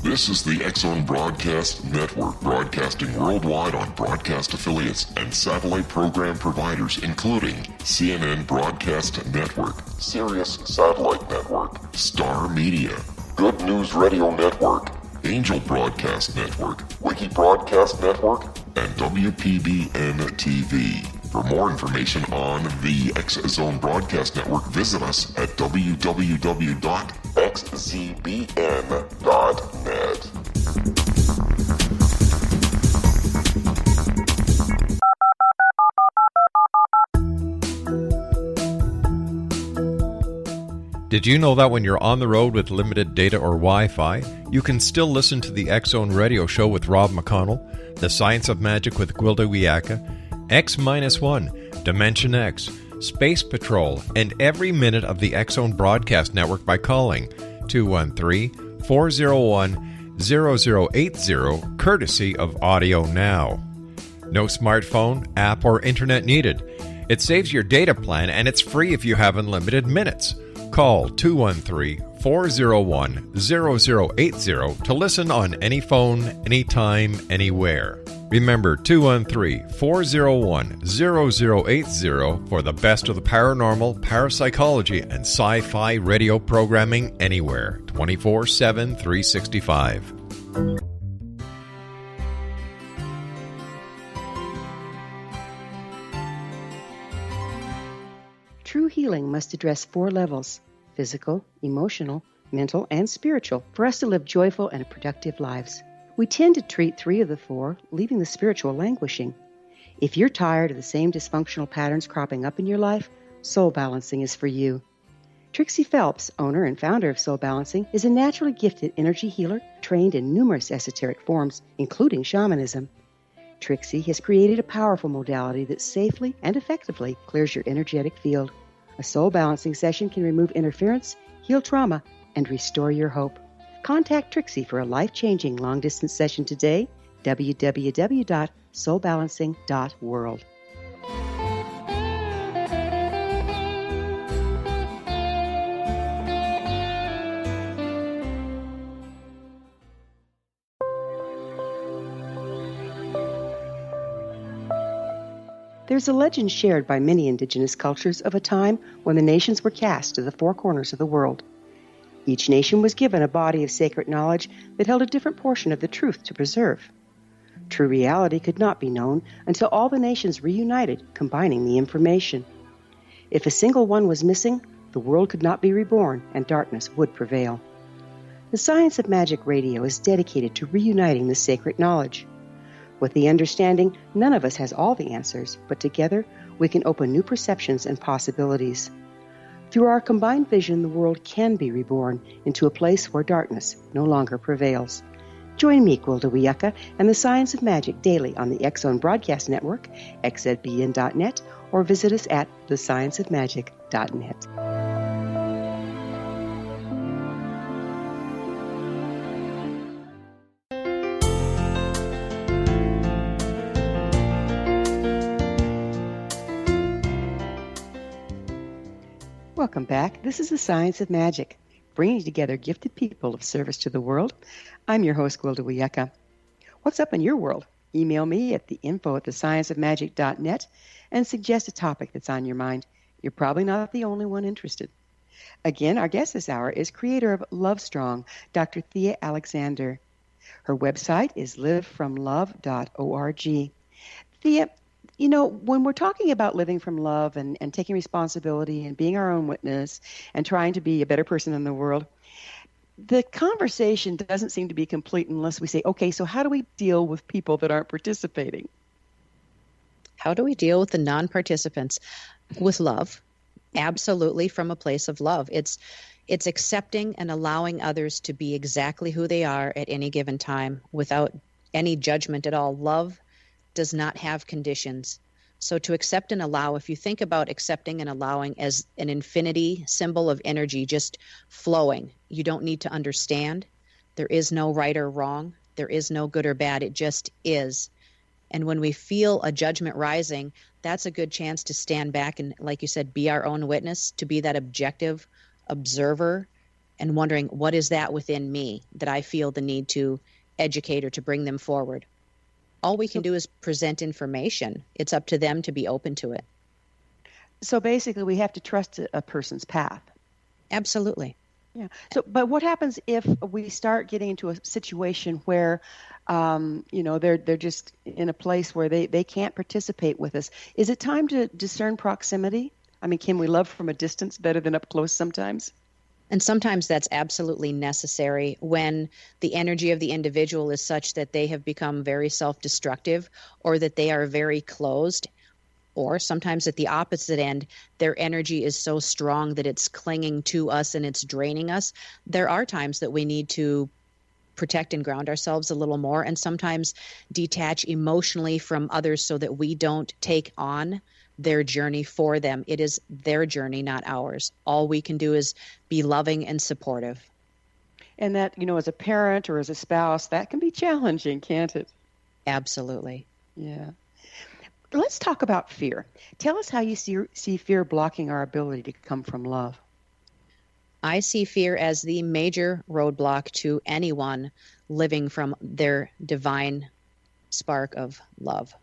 This is the X-Zone Broadcast Network, broadcasting worldwide on broadcast affiliates and satellite program providers, including CNN Broadcast Network, Sirius Satellite Network, Star Media, Good News Radio Network, Angel Broadcast Network, Wiki Broadcast Network, and WPBN TV. For more information on the X-Zone Broadcast Network, visit us at www.xzbn.net. Did you know that when you're on the road with limited data or Wi-Fi, you can still listen to the X-Zone Radio Show with Rob McConnell, The Science of Magic with Gwilda Wiyaka, X-1, Dimension X, Space Patrol, and every minute of the X-Zone Broadcast Network by calling 213-401-0080, courtesy of Audio Now. No smartphone, app, or internet needed. It saves your data plan, and it's free if you have unlimited minutes. Call 213-401-0080 to listen on any phone, anytime, anywhere. Remember 213-401-0080 for the best of the paranormal, parapsychology, and sci-fi radio programming anywhere, 24/7, 365. True healing must address 4 levels: physical, emotional, mental, and spiritual, for us to live joyful and productive lives. We tend to treat 3 of the 4, leaving the spiritual languishing. If you're tired of the same dysfunctional patterns cropping up in your life, Soul Balancing is for you. Trixie Phelps, owner and founder of Soul Balancing, is a naturally gifted energy healer trained in numerous esoteric forms, including shamanism. Trixie has created a powerful modality that safely and effectively clears your energetic field. A soul balancing session can remove interference, heal trauma, and restore your hope. Contact Trixie for a life-changing long-distance session today, www.soulbalancing.world. There's a legend shared by many indigenous cultures of a time when the nations were cast to the 4 corners of the world. Each nation was given a body of sacred knowledge that held a different portion of the truth to preserve. True reality could not be known until all the nations reunited, combining the information. If a single one was missing, the world could not be reborn and darkness would prevail. The Science of Magic Radio is dedicated to reuniting the sacred knowledge. With the understanding, none of us has all the answers, but together we can open new perceptions and possibilities. Through our combined vision, the world can be reborn into a place where darkness no longer prevails. Join me, Gwilda Wiyaka, and the Science of Magic daily on the X-Zone Broadcast Network, xzbn.net, or visit us at thescienceofmagic.net. Welcome back. This is the Science of Magic, bringing together gifted people of service to the world. I'm your host, Gwilda Wiyaka. What's up in your world? Email me at the info@thescienceofmagic.net and suggest a topic that's on your mind. You're probably not the only one interested. Again, our guest this hour is creator of Love Strong, Dr. Thea Alexander. Her website is livefromlove.org. Thea, you know, when we're talking about living from love and taking responsibility and being our own witness and trying to be a better person in the world, the conversation doesn't seem to be complete unless we say, okay, so how do we deal with people that aren't participating? How do we deal with the non-participants? With love. Absolutely, from a place of love. It's accepting and allowing others to be exactly who they are at any given time without any judgment at all. Love does not have conditions. So to accept and allow, if you think about accepting and allowing as an infinity symbol of energy just flowing, you don't need to understand. There is no right or wrong. There is no good or bad. It just is. And when we feel a judgment rising, that's a good chance to stand back and, like you said, be our own witness, to be that objective observer and wondering, what is that within me that I feel the need to educate or to bring them forward? All we can do is present information. It's up to them to be open to it. So basically, we have to trust a person's path. Absolutely. Yeah. So, but what happens if we start getting into a situation where, they're just in a place where they can't participate with us? Is it time to discern proximity? I mean, can we love from a distance better than up close sometimes? And sometimes that's absolutely necessary when the energy of the individual is such that they have become very self-destructive, or that they are very closed, or sometimes at the opposite end, their energy is so strong that it's clinging to us and it's draining us. There are times that we need to protect and ground ourselves a little more, and sometimes detach emotionally from others so that we don't take on their journey for them. It is their journey, not ours. All we can do is be loving and supportive. And that, as a parent or as a spouse, that can be challenging, can't it? Absolutely. Yeah. Let's talk about fear. Tell us how you see fear blocking our ability to come from love. I see fear as the major roadblock to anyone living from their divine spark of love.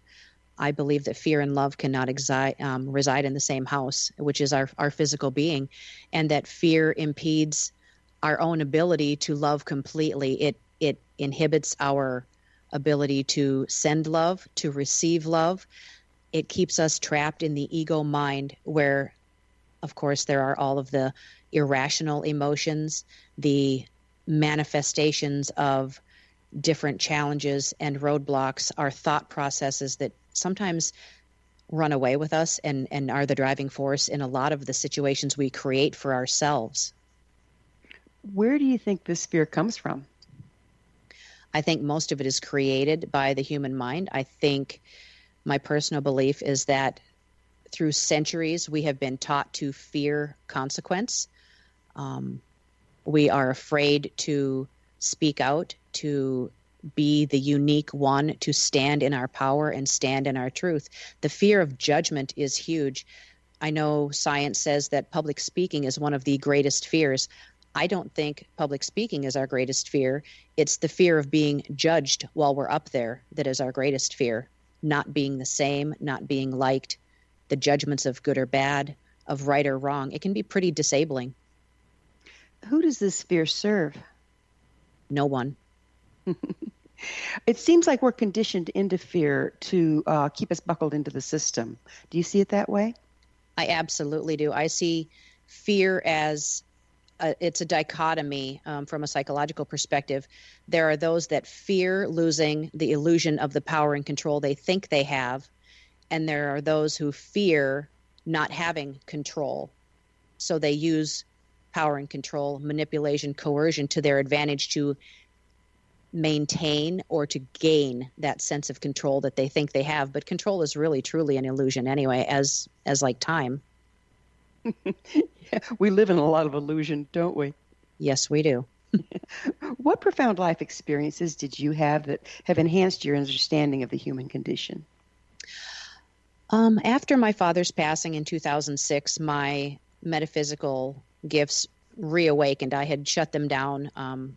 I believe that fear and love cannot reside in the same house, which is our physical being, and that fear impedes our own ability to love completely. It inhibits our ability to send love, to receive love. It keeps us trapped in the ego mind where, of course, there are all of the irrational emotions, the manifestations of different challenges and roadblocks, our thought processes that sometimes run away with us and are the driving force in a lot of the situations we create for ourselves. Where do you think this fear comes from? I think most of it is created by the human mind. I think my personal belief is that through centuries we have been taught to fear consequence. We are afraid to speak out, to be the unique one, to stand in our power and stand in our truth. The fear of judgment is huge. I know science says that public speaking is one of the greatest fears. I don't think public speaking is our greatest fear. It's the fear of being judged while we're up there that is our greatest fear. Not being the same, not being liked, the judgments of good or bad, of right or wrong. It can be pretty disabling. Who does this fear serve? No one. It seems like we're conditioned into fear to keep us buckled into the system. Do you see it that way? I absolutely do. I see fear as it's a dichotomy from a psychological perspective. There are those that fear losing the illusion of the power and control they think they have, and there are those who fear not having control. So they use power and control, manipulation, coercion to their advantage to maintain or to gain that sense of control that they think they have. But control is really truly an illusion anyway, as like time. Yeah, we live in a lot of illusion, don't we? Yes, we do. What profound life experiences did you have that have enhanced your understanding of the human condition? After my father's passing in 2006, my metaphysical gifts reawakened. I had shut them down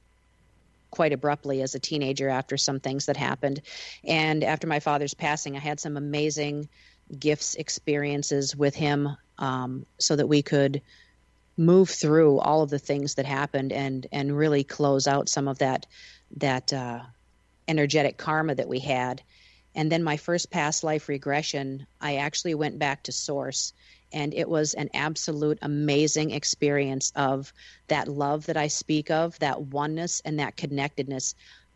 quite abruptly as a teenager after some things that happened. And after my father's passing, I had some amazing gifts, experiences with him so that we could move through all of the things that happened and really close out some of that energetic karma that we had. And then my first past life regression, I actually went back to source. And it was an absolute amazing experience of that love that I speak of, that oneness and that connectedness.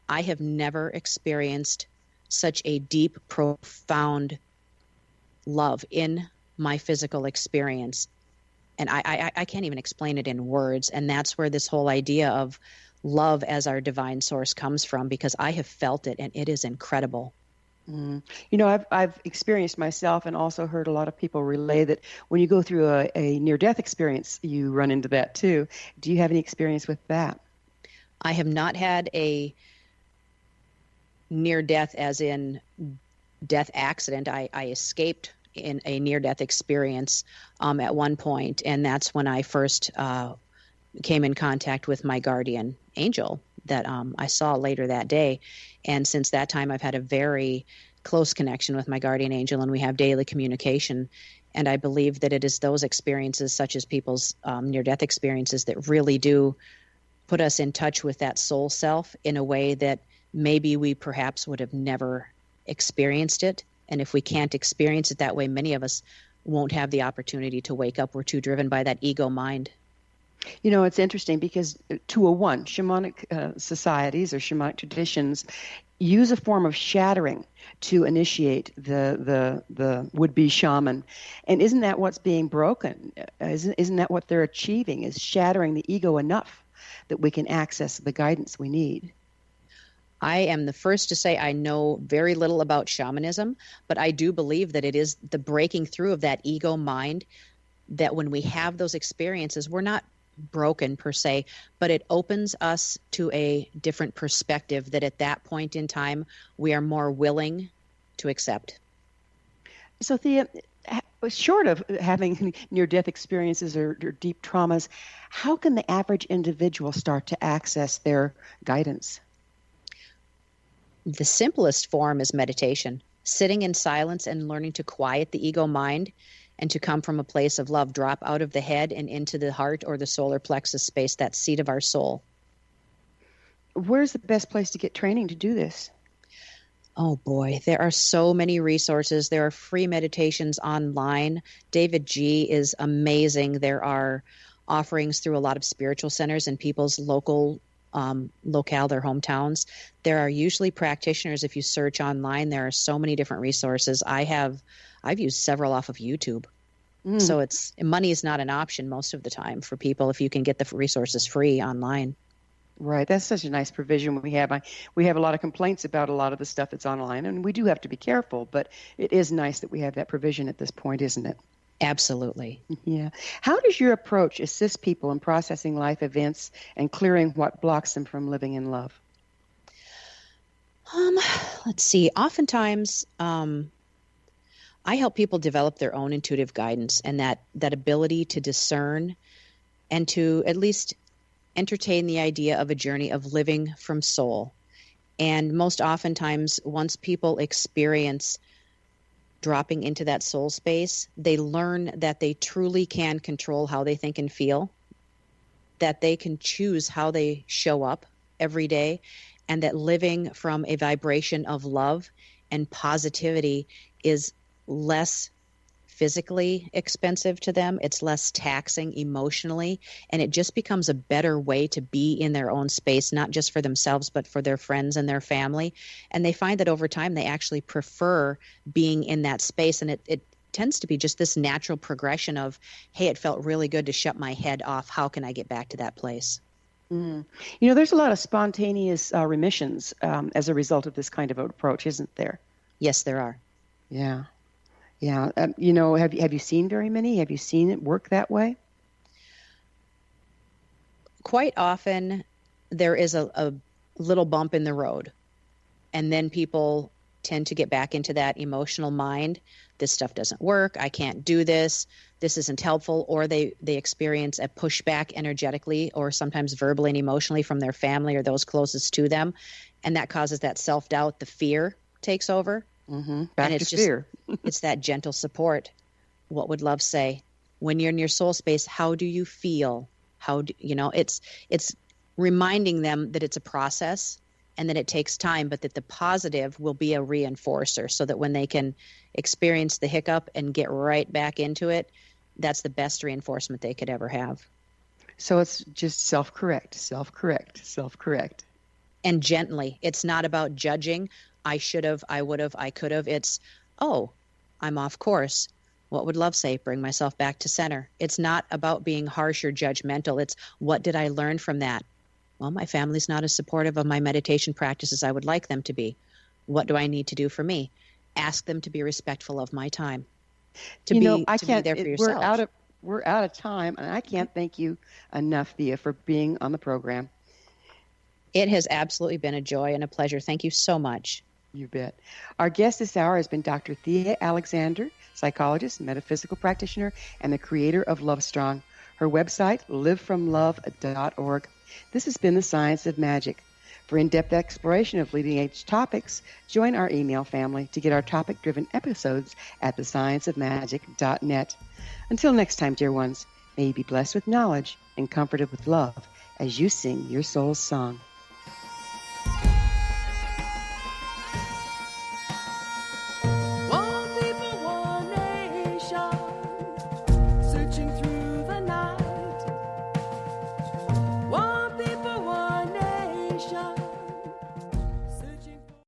I have never experienced such a deep, profound love in my physical experience. And I can't even explain it in words. And that's where this whole idea of love as our divine source comes from, because I have felt it and it is incredible. You know, I've experienced myself and also heard a lot of people relay that when you go through a near-death experience, you run into that too. Do you have any experience with that? I have not had a near-death as in death accident. I escaped in a near-death experience at one point, and that's when I first came in contact with my guardian angel that I saw later that day. And since that time, I've had a very close connection with my guardian angel, and we have daily communication. And I believe that it is those experiences, such as people's near-death experiences, that really do put us in touch with that soul self in a way that maybe we perhaps would have never experienced it. And if we can't experience it that way, many of us won't have the opportunity to wake up. We're too driven by that ego mind. You know, it's interesting because 201, shamanic societies or shamanic traditions use a form of shattering to initiate the would-be shaman. And isn't that what's being broken? Isn't that what they're achieving, is shattering the ego enough that we can access the guidance we need? I am the first to say I know very little about shamanism, but I do believe that it is the breaking through of that ego mind, that when we have those experiences, we're not broken per se, but it opens us to a different perspective that at that point in time we are more willing to accept. So Thea, short of having near-death experiences or deep traumas, how can the average individual start to access their guidance? The simplest form is meditation, sitting in silence and learning to quiet the ego mind and to come from a place of love, drop out of the head and into the heart or the solar plexus space, that seat of our soul. Where's the best place to get training to do this? Oh boy, there are so many resources. There are free meditations online. David G. is amazing. There are offerings through a lot of spiritual centers in people's locale, their hometowns. There are usually practitioners. If you search online, there are so many different resources. I've used several off of YouTube. So money is not an option most of the time for people if you can get the resources free online. Right. That's such a nice provision we have. We have a lot of complaints about a lot of the stuff that's online, and we do have to be careful, but it is nice that we have that provision at this point, isn't it? Absolutely. Yeah. How does your approach assist people in processing life events and clearing what blocks them from living in love? Let's see. Oftentimes, I help people develop their own intuitive guidance and that ability to discern and to at least entertain the idea of a journey of living from soul. And most oftentimes, once people experience dropping into that soul space, they learn that they truly can control how they think and feel, that they can choose how they show up every day, and that living from a vibration of love and positivity is less physically expensive to them. It's less taxing emotionally, and it just becomes a better way to be in their own space, not just for themselves, but for their friends and their family. And they find that over time, they actually prefer being in that space. And it tends to be just this natural progression of, hey, it felt really good to shut my head off. How can I get back to that place? You know, there's a lot of spontaneous remissions as a result of this kind of approach, isn't there? Yes, there are. Yeah. Yeah. You know, have you seen very many? Have you seen it work that way? Quite often, there is a little bump in the road, and then people tend to get back into that emotional mind. This stuff doesn't work. I can't do this. This isn't helpful. Or they experience a pushback energetically or sometimes verbally and emotionally from their family or those closest to them. And that causes that self-doubt. The fear takes over. Mm-hmm. And it's just fear. It's that gentle support. What would love say? When you're in your soul space, how do you feel? It's reminding them that it's a process and that it takes time, but that the positive will be a reinforcer so that when they can experience the hiccup and get right back into it, that's the best reinforcement they could ever have. So it's just self-correct. And gently. It's not about judging. I should have, I would have, I could have. It's, oh, I'm off course. What would love say? Bring myself back to center. It's not about being harsh or judgmental. It's, what did I learn from that? Well, my family's not as supportive of my meditation practice as I would like them to be. What do I need to do for me? Ask them to be respectful of my time. To be there for yourself. We're out of time, and I can't thank you enough, Thea, for being on the program. It has absolutely been a joy and a pleasure. Thank you so much. You bet. Our guest this hour has been Dr. Thea Alexander, psychologist, metaphysical practitioner, and the creator of Love Strong. Her Her website, livefromlove.org. This has been The Science of Magic. For in-depth exploration of leading-edge topics, join our email family to get our topic-driven episodes at thescienceofmagic.net. Until next time, dear ones, may you be blessed with knowledge and comforted with love as you sing your soul's song.